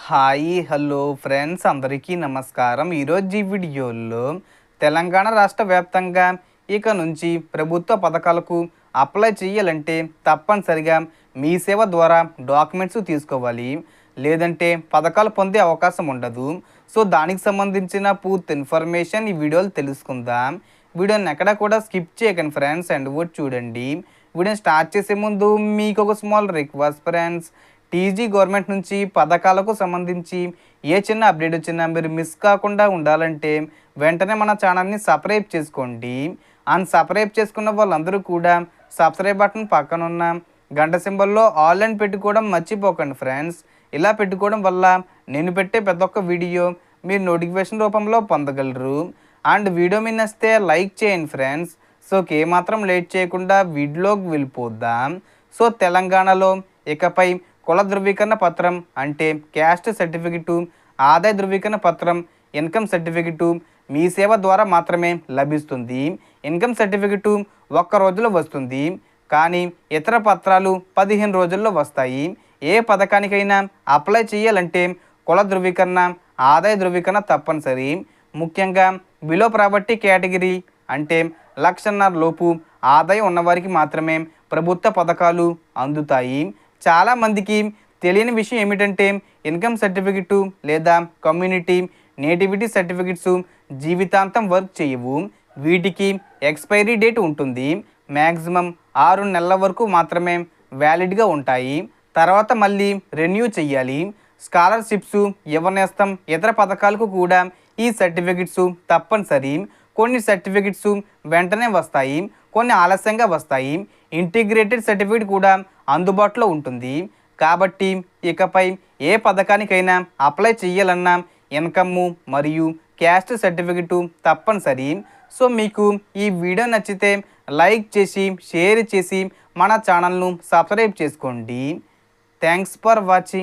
Hi hello friends అందరికీ నమస్కారం. ఈరోజు ఈ వీడియోలో తెలంగాణ రాష్ట్ర వ్యాప్తంగా ఇక నుంచి ప్రభుత్వ పథకాలకు అప్లై చేయాలంటే తప్పనిసరిగా మీ సేవ ద్వారా డాక్యుమెంట్స్ తీసుకోవాలి. లేదంటే పథకాలు పొందే అవకాశం ఉండదు. సో దానికి సంబంధించిన పూర్తి ఇన్ఫర్మేషన్ ఈ వీడియోలో తెలుసుకుందాం. వీడియోని ఎక్కడ కూడా స్కిప్ చేయకండి ఫ్రెండ్స్, అండ్ కూడా చూడండి. వీడియోని స్టార్ట్ చేసే ముందు మీకు ఒక small request friends. TG government నుంచి పథకాలకు సంబంధించి ఏ చిన్న అప్డేట్ వచ్చినా మీరు మిస్ కాకుండా ఉండాలంటే వెంటనే మన ఛానల్ని సబ్స్క్రైబ్ చేసుకోండి. అండ్ సబ్స్క్రైబ్ చేసుకున్న వాళ్ళందరూ కూడా సబ్స్క్రైబ్ బటన్ పక్కన ఉన్న గంట సింబల్లో ఆల్ అని పెట్టుకోవడం మర్చిపోకండి ఫ్రెండ్స్. ఇలా పెట్టుకోవడం వల్ల నేను పెట్టే ప్రతి ఒక్క వీడియో మీరు నోటిఫికేషన్ రూపంలో పొందగలరు. అండ్ వీడియో మీద నచ్చితే లైక్ చేయండి ఫ్రెండ్స్. సో ఏమాత్రం లేట్ చేయకుండా వీడియోకి వెళ్ళిపోద్దాం. సో తెలంగాణలో ఇకపై కుల ధృవీకరణ పత్రం అంటే క్యాస్ట్ సర్టిఫికెటు, ఆదాయ ధృవీకరణ పత్రం, ఇన్కమ్ సర్టిఫికెటు మీ సేవ ద్వారా మాత్రమే లభిస్తుంది. ఇన్కమ్ సర్టిఫికెటు ఒక్క రోజులో వస్తుంది, కానీ ఇతర పత్రాలు 15 రోజుల్లో వస్తాయి. ఏ పథకానికైనా అప్లై చేయాలంటే కుల ధృవీకరణ, ఆదాయ ధృవీకరణ తప్పనిసరి. ముఖ్యంగా బిలో ప్రాపర్టీ కేటగిరీ అంటే 1,50,000 లోపు ఆదాయం ఉన్నవారికి మాత్రమే ప్రభుత్వ పథకాలు అందుతాయి. చాలామందికి తెలియని విషయం ఏమిటంటే ఇన్కమ్ సర్టిఫికెటు లేదా కమ్యూనిటీ నేటివిటీ సర్టిఫికెట్స్ జీవితాంతం వర్క్ చేయవు. వీటికి ఎక్స్పైరీ డేట్ ఉంటుంది. మ్యాక్సిమం 6 నెలల వరకు మాత్రమే వ్యాలిడ్గా ఉంటాయి. తర్వాత మళ్ళీ రెన్యూ చేయాలి. స్కాలర్షిప్స్, యువనేస్తం, ఇతర పథకాలకు కూడా ఈ సర్టిఫికెట్స్ తప్పనిసరి. కొన్ని సర్టిఫికెట్స్ వెంటనే వస్తాయి, కొన్ని ఆలస్యంగా వస్తాయి. ఇంటిగ్రేటెడ్ సర్టిఫికేట్ కూడా అందుబాటులో ఉంటుంది. కాబట్టి ఇకపై ఏ పథకానికైనా అప్లై చేయాలన్నా ఇన్కమ్ మరియు క్యాస్ట్ సర్టిఫికెటు తప్పనిసరి. సో మీకు ఈ వీడియో నచ్చితే లైక్ చేసి షేర్ చేసి మన ఛానల్ను సబ్స్క్రైబ్ చేసుకోండి. Thanks for watching.